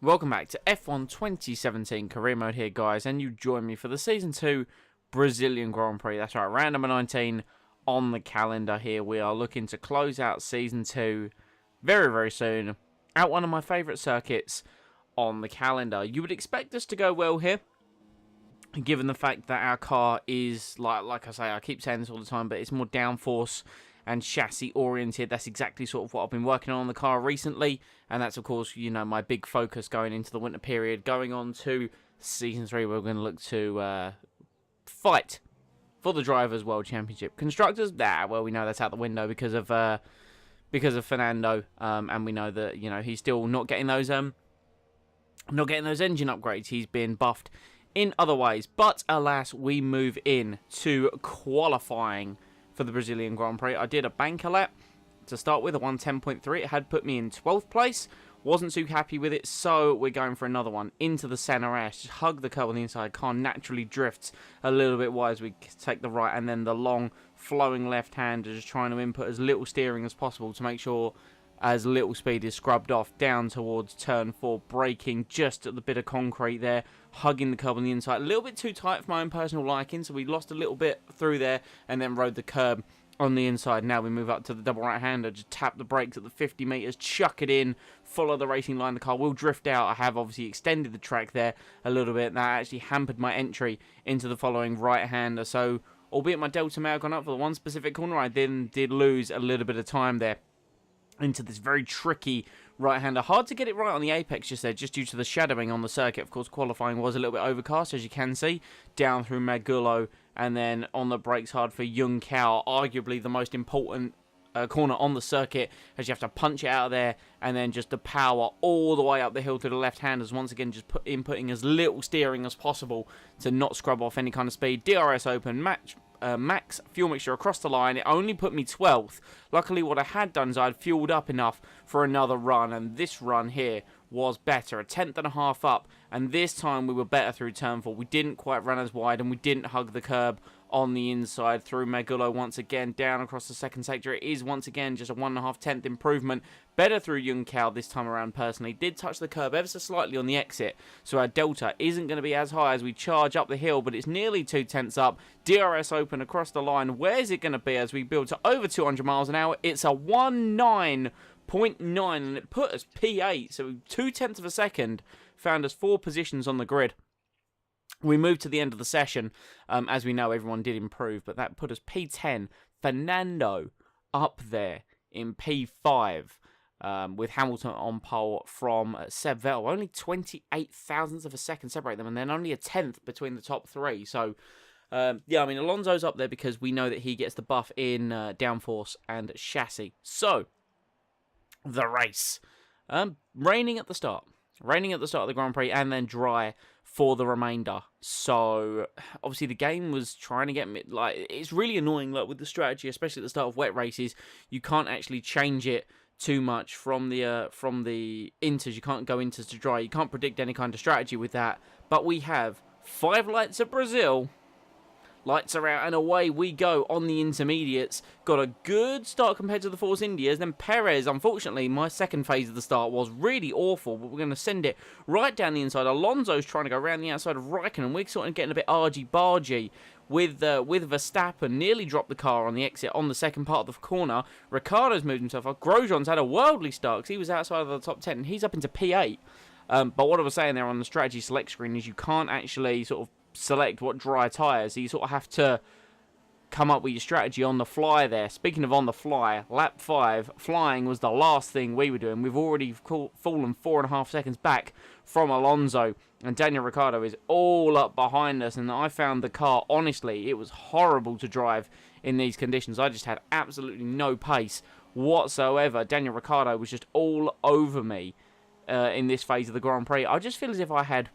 Welcome back to F1 2017 Career Mode here, guys, and you join me for the Season 2 Brazilian Grand Prix. That's right, round number 19 on the calendar here. We are looking to close out Season 2 very, very soon at one of my favourite circuits on the calendar. You would expect us to go well here, given the fact that our car is, like I say, I keep saying this all the time, but it's more downforce and chassis oriented. That's exactly sort of what I've been working on the car recently, and that's of course, you know, my big focus going into the winter period. Going on to Season 3, we're going to look to fight for the Drivers' World Championship. Constructors, well, we know that's out the window because of Fernando, and we know that, you know, he's still not getting those engine upgrades. He's been buffed in other ways, but alas, we move in to qualifying for the Brazilian Grand Prix. I did a banker lap to start with, a 110.3. It had put me in 12th place. Wasn't too happy with it, so we're going for another one into the center ash. Just hug the curb on the inside. Car naturally drifts a little bit wide as we take the right, and then the long flowing left hand, just trying to input as little steering as possible to make sure as little speed is scrubbed off down towards turn 4, braking just at the bit of concrete there, hugging the curb on the inside. A little bit too tight for my own personal liking, so we lost a little bit through there and then rode the curb on the inside. Now we move up to the double right-hander, just tap the brakes at the 50 metres, chuck it in, follow the racing line. The car will drift out. I have obviously extended the track there a little bit. That actually hampered my entry into the following right-hander, so albeit my delta may have gone up for the one specific corner, I then did lose a little bit of time there into this very tricky right-hander. Hard to get it right on the apex just there, just due to the shadowing on the circuit. Of course, qualifying was a little bit overcast, as you can see, down through Magullo, and then on the brakes hard for Young Cow, arguably the most important corner on the circuit, as you have to punch it out of there, and then just the power all the way up the hill to the left-handers, once again just inputting as little steering as possible to not scrub off any kind of speed. DRS open, max fuel mixture across the line. It only put me 12th. Luckily, what I had done is I had fueled up enough for another run, and this run here was better, a 1/10.5 up, and this time we were better through turn 4. We didn't quite run as wide, and we didn't hug the curb on the inside through Megullo once again, down across the second sector. It is once again just a 1.5 improvement. Better through Young Cow this time around personally. Did touch the curb ever so slightly on the exit, so our delta isn't going to be as high as we charge up the hill, but it's nearly 2/10 up. DRS open across the line. Where's it going to be as we build to over 200 miles an hour? It's a 19.9, and it put us P8, so 2/10 of a second found us 4 positions on the grid. We moved to the end of the session. As we know, everyone did improve, but that put us P10. Fernando up there in P5, with Hamilton on pole from Seb Vettel. Only 28 thousandths of a second separate them, and then only a 10th between the top 3. So, yeah, I mean, Alonso's up there because we know that he gets the buff in downforce and chassis. So, the race. Raining at the start. Raining at the start of the Grand Prix, and then dry for the remainder. So, obviously, the game was trying to get me, like, it's really annoying, like, with the strategy, especially at the start of wet races. You can't actually change it too much from the inters. You can't go inters to dry. You can't predict any kind of strategy with that. But we have 5 lights at Brazil. Lights are out and away we go on the intermediates. Got a good start compared to the Force Indias. Then Perez, unfortunately, my second phase of the start was really awful, but we're going to send it right down the inside. Alonso's trying to go around the outside of Raikkonen. We're sort of getting a bit argy-bargy with Verstappen. Nearly dropped the car on the exit on the second part of the corner. Ricciardo's moved himself up. Grosjean's had a worldly start because he was outside of the top 10, and he's up into P8. But what I was saying there on the strategy select screen is you can't actually sort of select what dry tyres, so you sort of have to come up with your strategy on the fly there. Speaking of on the fly, lap 5, flying was the last thing we were doing. We've already fallen 4.5 seconds back from Alonso, and Daniel Ricciardo is all up behind us, and I found the car, honestly, it was horrible to drive in these conditions. I just had absolutely no pace whatsoever. Daniel Ricciardo was just all over me in this phase of the Grand Prix. I just feel as if I had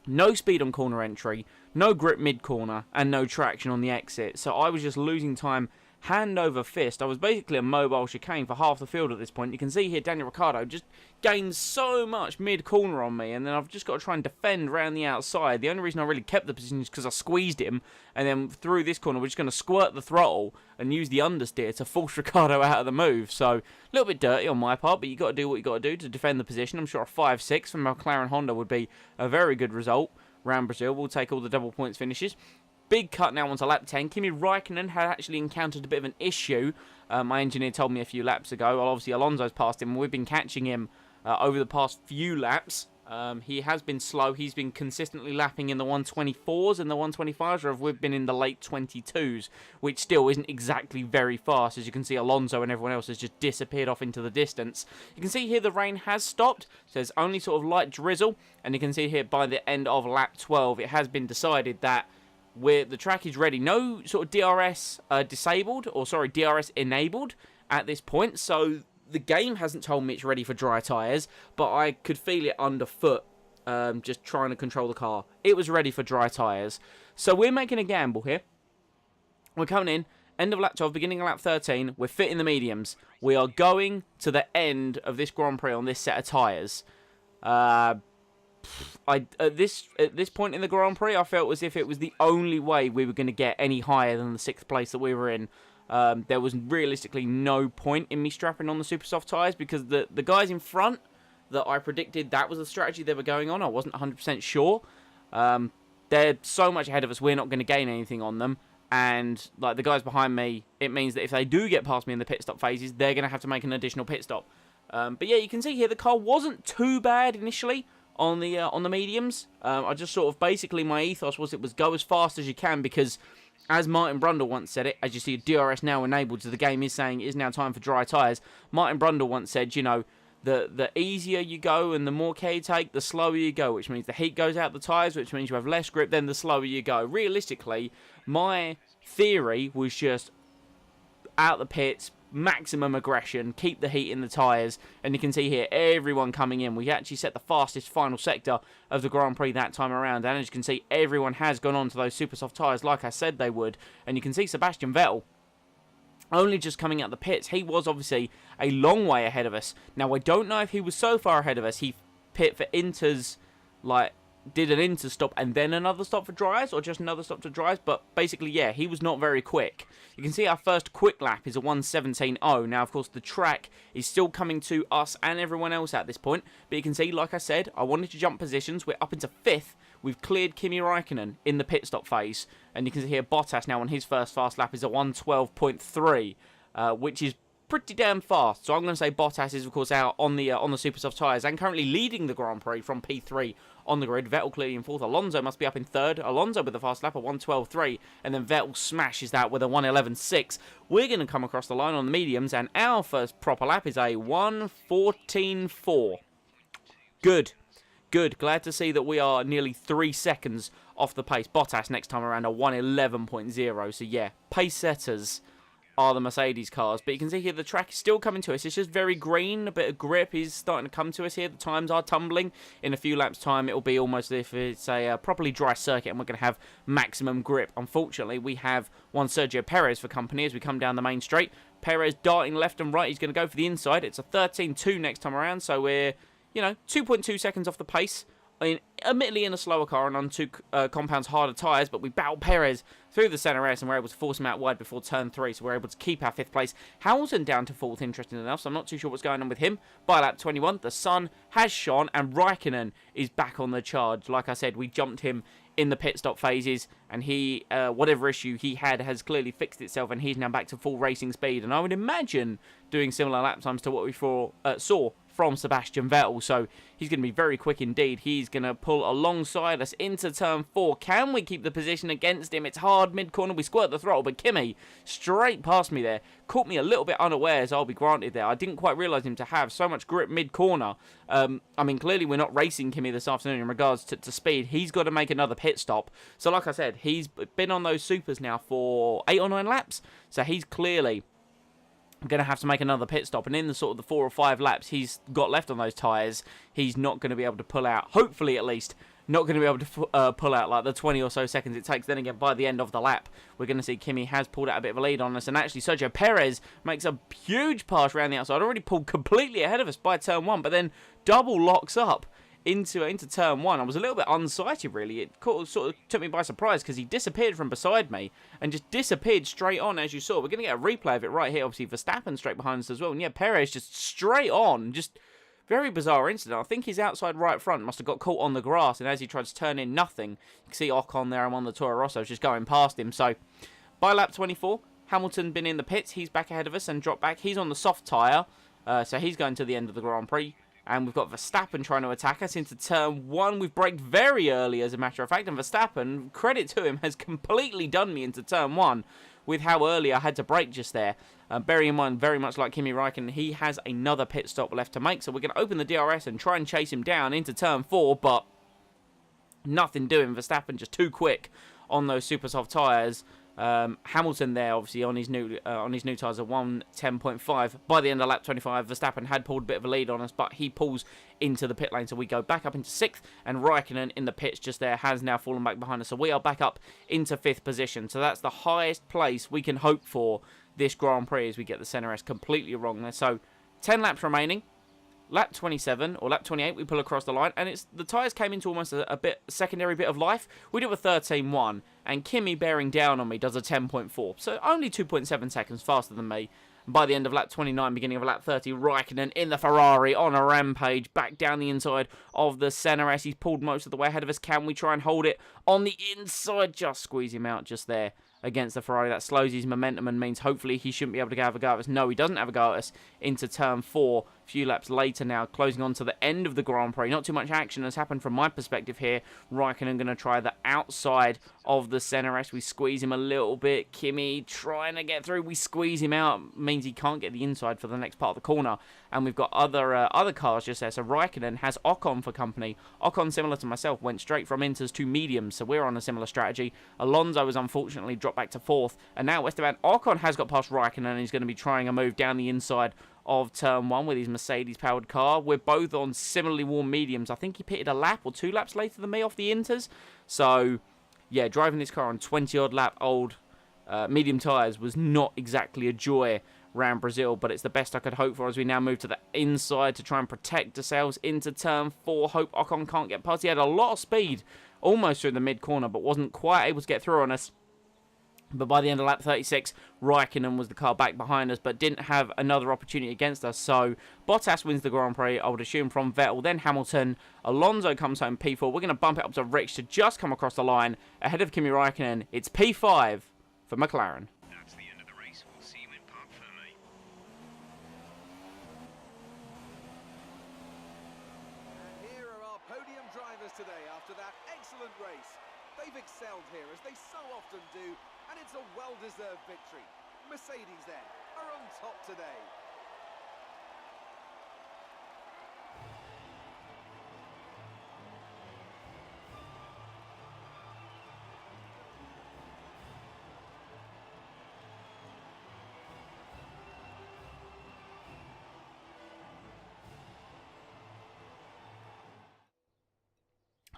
no speed on corner entry, no grip mid-corner, and no traction on the exit. So I was just losing time hand over fist. I was basically a mobile chicane for half the field at this point. You can see here Daniel Ricciardo just gained so much mid-corner on me, and then I've just got to try and defend around the outside. The only reason I really kept the position is because I squeezed him, and then through this corner we're just going to squirt the throttle and use the understeer to force Ricciardo out of the move. So a little bit dirty on my part, but you got to do what you got to do to defend the position. I'm sure a 5-6 from Mclaren Honda would be a very good result around Brazil. We'll take all the double points finishes. Big cut now onto lap 10. Kimi Raikkonen had actually encountered a bit of an issue. My engineer told me a few laps ago. Well, obviously Alonso's passed him, and we've been catching him over the past few laps. He has been slow. He's been consistently lapping in the 124s and the 125s, or we've been in the late 22s, which still isn't exactly very fast. As you can see, Alonso and everyone else has just disappeared off into the distance. You can see here the rain has stopped, so there's only sort of light drizzle, and you can see here by the end of lap 12, it has been decided that the track is ready. No sort of DRS disabled, or sorry, DRS enabled at this point, so the game hasn't told me it's ready for dry tyres, but I could feel it underfoot, just trying to control the car. It was ready for dry tyres. So we're making a gamble here. We're coming in, end of lap 12, beginning of lap 13. We're fitting the mediums. We are going to the end of this Grand Prix on this set of tyres. At this point in the Grand Prix, I felt as if it was the only way we were going to get any higher than the 6th place that we were in. There was realistically no point in me strapping on the super soft tyres, because the guys in front that I predicted that was the strategy they were going on, I wasn't 100% sure. They're so much ahead of us, we're not going to gain anything on them. And like the guys behind me, it means that if they do get past me in the pit stop phases, they're going to have to make an additional pit stop. But yeah, you can see here the car wasn't too bad initially on the mediums. I just sort of basically my ethos was it was go as fast as you can, because as Martin Brundle once said it, as you see DRS now enabled, so the game is saying it is now time for dry tyres. Martin Brundle once said, you know, the easier you go and the more care you take, the slower you go, which means the heat goes out the tyres, which means you have less grip, then the slower you go. Realistically, my theory was just out the pits, maximum aggression, keep the heat in the tyres, and you can see here everyone coming in. We actually set the fastest final sector of the Grand Prix that time around, and as you can see, everyone has gone on to those super soft tyres like I said they would. And you can see Sebastian Vettel only just coming out the pits. He was obviously a long way ahead of us. Now, I don't know if he was so far ahead of us, he pit for inters, like, did an inter stop and then another stop for dryers, or just another stop to dryers, but basically, yeah, he was not very quick. You can see our first quick lap is a 1:17.0. Now, of course, the track is still coming to us and everyone else at this point, but you can see, like I said, I wanted to jump positions. We're up into 5th. We've cleared Kimi Raikkonen in the pit stop phase, and you can see here Bottas now on his first fast lap is a 1:12.3, which is pretty damn fast. So I'm going to say Bottas is, of course, out on the super soft tyres and currently leading the Grand Prix from P3 on the grid. Vettel clearly in 4th. Alonso must be up in 3rd. Alonso with the fast lap, a 1:12.3, and then Vettel smashes that with a 1:11.6. We're going to come across the line on the mediums, and our first proper lap is a 1:14.4. Good. Good. Glad to see that we are nearly 3 seconds off the pace. Bottas next time around a 1:11.0. So yeah, pace setters are the Mercedes cars. But you can see here the track is still coming to us. It's just very green. A bit of grip is starting to come to us here. The times are tumbling. In a few laps' time, it will be almost as if it's a properly dry circuit and we're going to have maximum grip. Unfortunately, we have one Sergio Perez for company as we come down the main straight. Perez darting left and right. He's going to go for the inside. It's a 13.2 next time around. So we're, 2.2 seconds off the pace. Admittedly in a slower car and on 2 compounds harder tyres, but we battled Perez through the centre race and we're able to force him out wide before turn 3, so we're able to keep our 5th place. Hamilton down to 4th, interesting enough, so I'm not too sure what's going on with him. By lap 21, the sun has shone and Raikkonen is back on the charge. Like I said, we jumped him in the pit stop phases, and he, whatever issue he had, has clearly fixed itself, and he's now back to full racing speed. And I would imagine doing similar lap times to what we saw from Sebastian Vettel, so he's going to be very quick indeed. He's going to pull alongside us into turn 4. Can we keep the position against him? It's hard mid-corner. We squirt the throttle, but Kimi straight past me there. Caught me a little bit unawares, I'll be granted there. I didn't quite realise him to have so much grip mid-corner. Clearly we're not racing Kimi this afternoon in regards to speed. He's got to make another pit stop. So like I said, he's been on those supers now for 8 or 9 laps, so he's clearly going to have to make another pit stop, and in the sort of the 4 or 5 laps he's got left on those tyres, he's not going to be able to pull out, hopefully at least, not going to be able to pull out like the 20 or so seconds it takes. Then again, by the end of the lap, we're going to see Kimi has pulled out a bit of a lead on us. And actually, Sergio Perez makes a huge pass around the outside. Already pulled completely ahead of us by turn 1, but then double locks up into turn 1. I was a little bit unsighted, really. It sort of took me by surprise because he disappeared from beside me and just disappeared straight on, as you saw. We're going to get a replay of it right here. Obviously, Verstappen straight behind us as well. And yeah, Perez just straight on. Just very bizarre incident. I think his outside right front must have got caught on the grass, and as he tried to turn in, nothing. You can see Ocon there. I'm on the Toro Rosso just going past him. So, by lap 24, Hamilton been in the pits. He's back ahead of us and dropped back. He's on the soft tyre, so he's going to the end of the Grand Prix. And we've got Verstappen trying to attack us into turn 1. We've braked very early, as a matter of fact. And Verstappen, credit to him, has completely done me into turn 1 with how early I had to brake just there. Bearing in mind, very much like Kimi Räikkönen, he has another pit stop left to make. So we're going to open the DRS and try and chase him down into turn 4. But nothing doing. Verstappen just too quick on those super soft tyres. Hamilton there, obviously, on his new tyres of 110.5. By the end of lap 25, Verstappen had pulled a bit of a lead on us, but he pulls into the pit lane. So we go back up into 6th, and Räikkönen in the pits just there has now fallen back behind us. So we are back up into 5th position. So that's the highest place we can hope for this Grand Prix as we get the Center S completely wrong there. So 10 laps remaining. Lap 27 or lap 28, we pull across the line, and the tyres came into almost a secondary bit of life. We do a 13.1, and Kimi bearing down on me does a 10.4. So only 2.7 seconds faster than me. And by the end of lap 29, beginning of lap 30, Räikkönen in the Ferrari on a rampage, back down the inside of the Center S. He's pulled most of the way ahead of us. Can we try and hold it on the inside? Just squeeze him out just there against the Ferrari. That slows his momentum and means hopefully he shouldn't be able to have a go at us. No, he doesn't have a go at us into turn 4. A few laps later now, closing on to the end of the Grand Prix. Not too much action has happened from my perspective here. Räikkönen going to try the outside of the Center S. We squeeze him a little bit. Kimi trying to get through. We squeeze him out. Means he can't get the inside for the next part of the corner. And we've got other cars just there. So Räikkönen has Ocon for company. Ocon, similar to myself, went straight from inters to mediums. So we're on a similar strategy. Alonso has unfortunately dropped back to 4th. And now Esteban Ocon has got past Räikkönen, and he's going to be trying a move down the inside of turn 1 with his Mercedes-powered car. We're both on similarly warm mediums. I think he pitted a lap or 2 laps later than me off the inters. So, yeah, driving this car on 20-odd lap old medium tyres was not exactly a joy around Brazil, but it's the best I could hope for as we now move to the inside to try and protect ourselves into turn 4. Hope Ocon can't get past. He had a lot of speed almost through the mid-corner, but wasn't quite able to get through on us. But by the end of lap 36, Räikkönen was the car back behind us, but didn't have another opportunity against us. So Bottas wins the Grand Prix, I would assume, from Vettel. Then Hamilton. Alonso comes home P4. We're going to bump it up to Rich to just come across the line ahead of Kimi Räikkönen. It's P5 for McLaren. That's the end of the race. We'll see you in Parc Fermé. And here are our podium drivers today after that excellent race. They've excelled here, as they so often do, and it's a well-deserved victory. Mercedes, then, are on top today.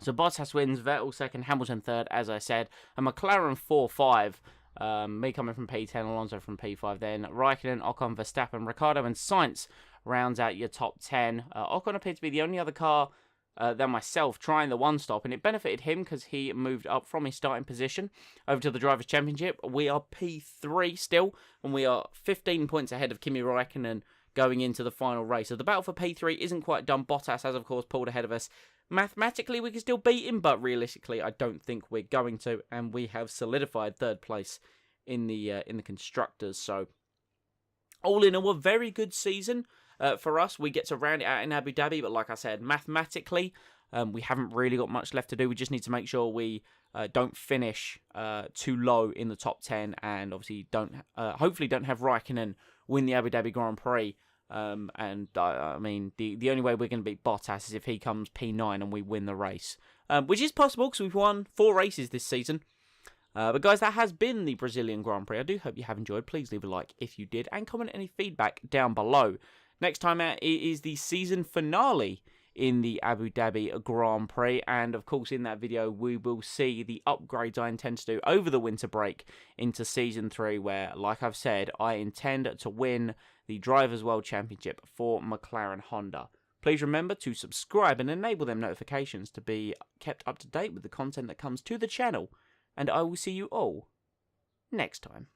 So Bottas wins, Vettel second, Hamilton third, as I said, and McLaren 4-5. Me coming from P10, Alonso from P5 then. Räikkönen, Ocon, Verstappen, Ricciardo and Sainz rounds out your top 10. Ocon appeared to be the only other car than myself trying the one-stop, and it benefited him because he moved up from his starting position over to the Drivers' Championship. We are P3 still, and we are 15 points ahead of Kimi Räikkönen going into the final race. So the battle for P3 isn't quite done. Bottas has, of course, pulled ahead of us. Mathematically, we can still beat him, but realistically, I don't think we're going to, and we have solidified third place in the constructors. So, all in all, a very good season for us. We get to round it out in Abu Dhabi, but like I said, mathematically, we haven't really got much left to do. We just need to make sure we don't finish too low in the top 10, and obviously hopefully don't have Räikkönen win the Abu Dhabi Grand Prix. I mean, the only way we're going to beat Bottas is if he comes P9 and we win the race. Which is possible because we've won 4 races this season. But guys, that has been the Brazilian Grand Prix. I do hope you have enjoyed. Please leave a like if you did and comment any feedback down below. Next time out is the season finale in the Abu Dhabi Grand Prix. And of course, in that video, we will see the upgrades I intend to do over the winter break into Season 3, where, like I've said, I intend to win the Drivers' World Championship for McLaren Honda. Please remember to subscribe and enable them notifications to be kept up to date with the content that comes to the channel. And I will see you all next time.